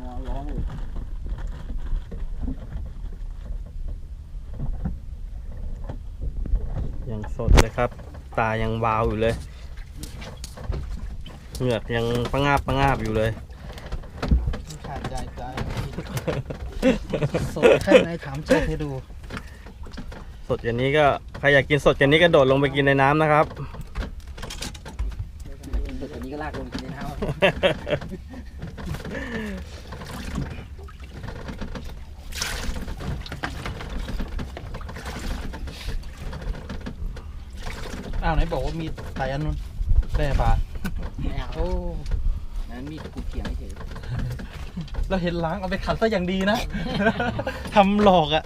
ร้องเลยยังสดเลยครับ ตายังวาวอยู่เลยเหงือกยังปะงาบอยู่เลย ขาดใจสดแค่ไหนถามใจให้ดู สดอย่างนี้ก็ใครอยากกินสดอย่างนี้ก็โดดลงไปกินในน้ำนะครับ สดอย่างนี้ก็ลากลงในน้ำอ้าวไหนบอกว่ามีไต่อันนู้นได้ปลาไม่เอาโอ้นั้นมีกูเขียงเฉยเราเห็นล้างเอาไปขัดซะอย่างดีนะ ทำหลอกอ่ะ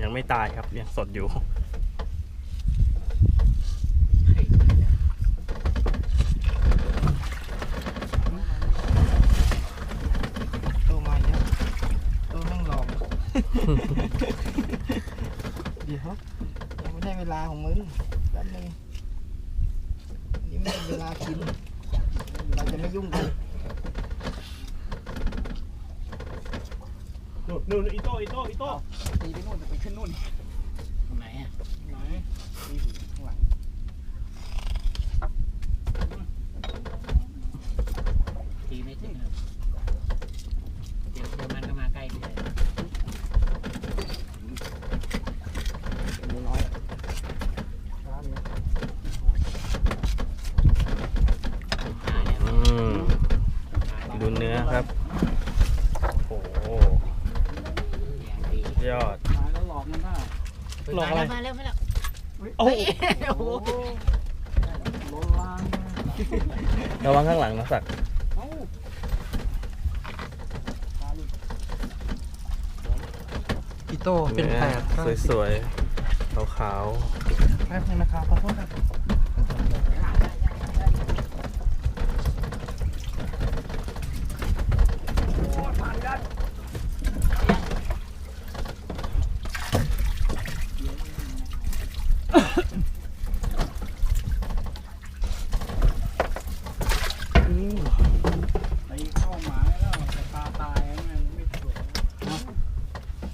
ยังไม่ตายครับยังสดอยู่ตัวมาเยอะตัวแม่งหลอกเดี๋ยวยังไม่ได้เวลาของมึงแป๊บนึงอันนี้ไม่เป็นเวลากินเราจะไม่ยุ่งกันนู่นอีโต้ตีไปนู่นไปขึ้นนู่นไหนอ่ะไหนตีข้างหลังตีไม่ถึงเดี๋ยวมันก็มาใกล้เลยน้อยดูเนื้อครับโอ้โหยอดมาแล้วหลอกมันได้หลอกอะไร มาแล้วมาแล้ว โอ้โห โลลาง ระวังข้างหลังนะสัก อีโต้เป็นแปด สวยๆขาว แป๊บนึงนะครับขอโทษครับไปเข้าหมายแล้วแต่ปลาตายมันไม่สวย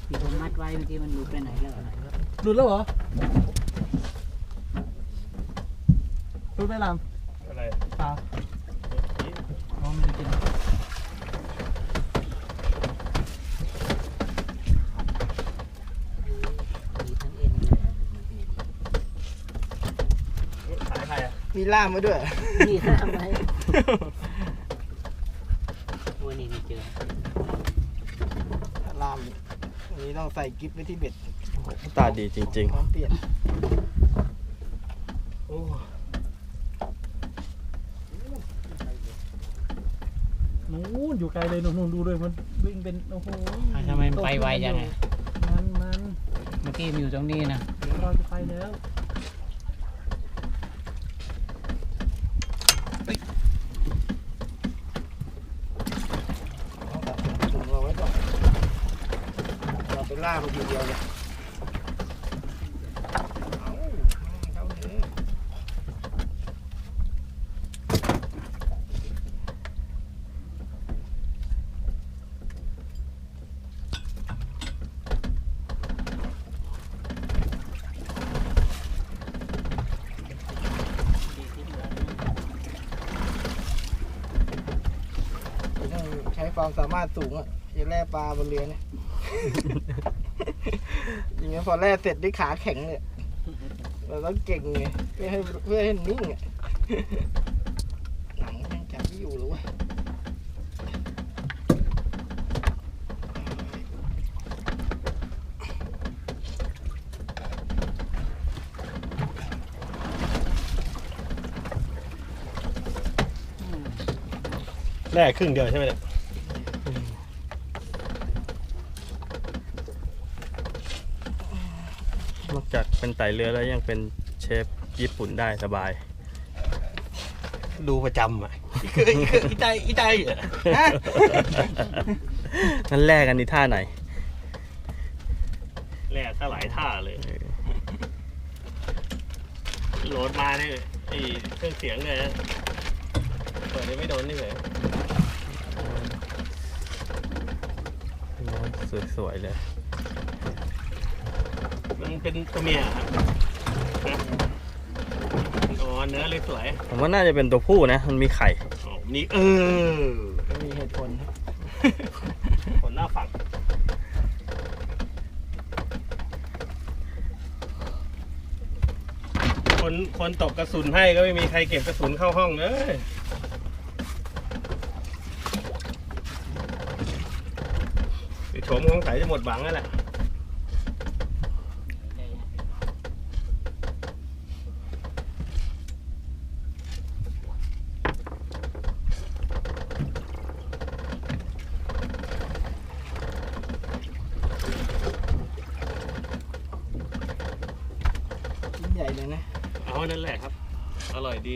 มีคนมัดไว้เมื่อกี้มันหลุดไปไหนแล้ว หลุดแล้วเหรอหลุดไปล ๆอะไร ำปลาอ๋อไม่ได้กิน มีทั้งเอ็นเลย ขายใครอ่ะ มีล่ามมาด้วย นี่ทำไมวันนี้ไม่เจอ ล่ามอันนี้ต้องใส่กิ๊บไว้ที่เบ็ด ตาดีจริง พร้อมเปลี่ยนโอ้นู่นอยู่ไกลเลยนู่นดูด้วยมันวิ่งเป็นโอ้โห ทำไมมันไปไวจังไง มัน เมื่อกี้มันอยู่ตรงนี้นะ เดี๋ยวเราจะไปแล้วถุงเราไว้ก่อนเราไปล่ามันทีเดียวเลยเอาเข้าเนื้อ ใช้ความสามารถสูงอ่ะจะแล่ปลาบนเรือเนี่ย อย่างเงี้ยพอแล่เสร็จด้วยขาแข็งเนี่ยเราต้องเก่งไงเพื่อให้นิ่งอ่ะ หนังยังจับไม่อยู่หรือวะแรกครึ่งเดียวใช่ไหมเนี่ยนอกจากเป็นไต่เรือแล้วยังเป็นเชฟญี่ปุ่นได้สบาย ดูประจำอ่ะอีใจเหรอฮะ นั่นแลกกันนี่ท่าไหน แลกก็หลายท่าเลยโหลดมาเนี่ยไอ้เครื่องเสียงเนี่ยนะเปิดได้ไม่โดนนี่เลย สวยๆเลย มันเป็นตัวเมียครับนะอ๋อเนื้อเลยสวย ผมว่าน่าจะเป็นตัวผู้นะ มันมีไข่ อ๋อนี่มีเหตุผล คนหน้าฝักคนตกกระสุนให้ก็ไม่มีใครเก็บกระสุนเข้าห้องเลยโฉมของสายจะหมดหวังแล้วแหละชิ้นใหญ่เลยนะ เอานั่นแหละครับ อร่อยดี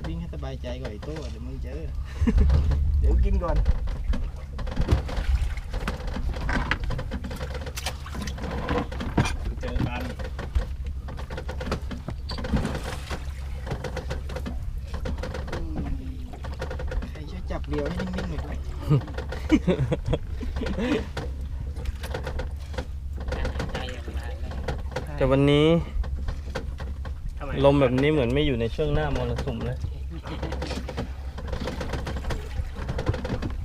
วิ่งให้สบายใจก่อนไอ้โต้เดี๋ยวมึงเจอ เดี๋ยวกินก่อน เจอกัน ใครช่วยจับเดียวให้นิ่งๆหน่อย แต่วันนี้ ทำไม ลมแบบนี้เหมือนไม่อยู่ในช่วงหน้ามรสุมเลย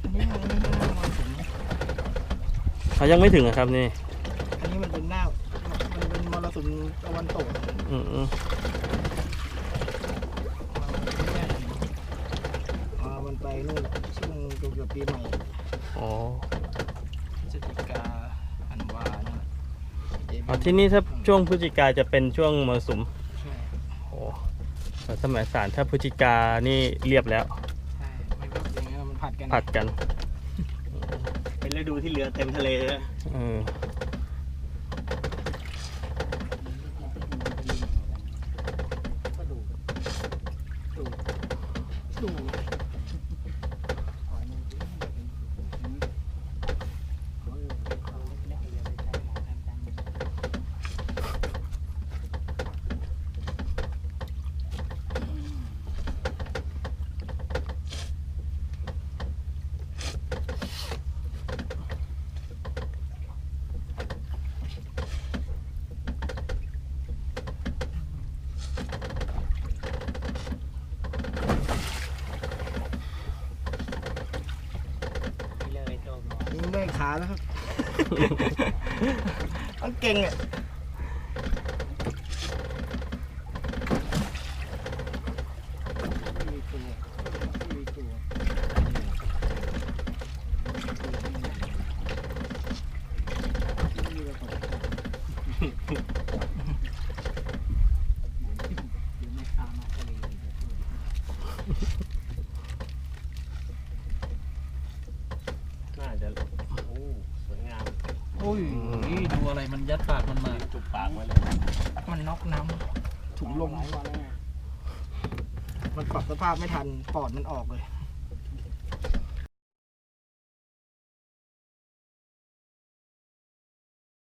อันนี้มันไม่ใช่หน้ามรสุมนะ เขายังไม่ถึงอะครับนี่ อันนี้มันเป็นหน้า มันเป็นมรสุมตะวันตก อืม มันไปนู่นแหละช่วงเกือบปีใหม่ อ๋อ พฤศจิกาธันวาเนี่ย อ๋อที่นี่ถ้าช่วงพฤศจิกาจะเป็นช่วงมรสุม ใช่ โอ้แต่สมัยสารถ้าพฤศจิกานี่เรียบแล้ว ใช่มันก็อย่างเงี้ยมันผัดกัน ผัดกัน เป็นฤดูที่เรือเต็มทะเลเลย เออ ดู ยิงเมื่อยขาแล้วครับ ต้องเก่งอ่ะน่าจะโอ้สวยงาม โอ้ยดูอะไรมันยัดปากมันมา จุกปากไว้เลย มันน็อกน้ำถุงลมมันปรับสภาพไม่ทันปอดมันออกเลย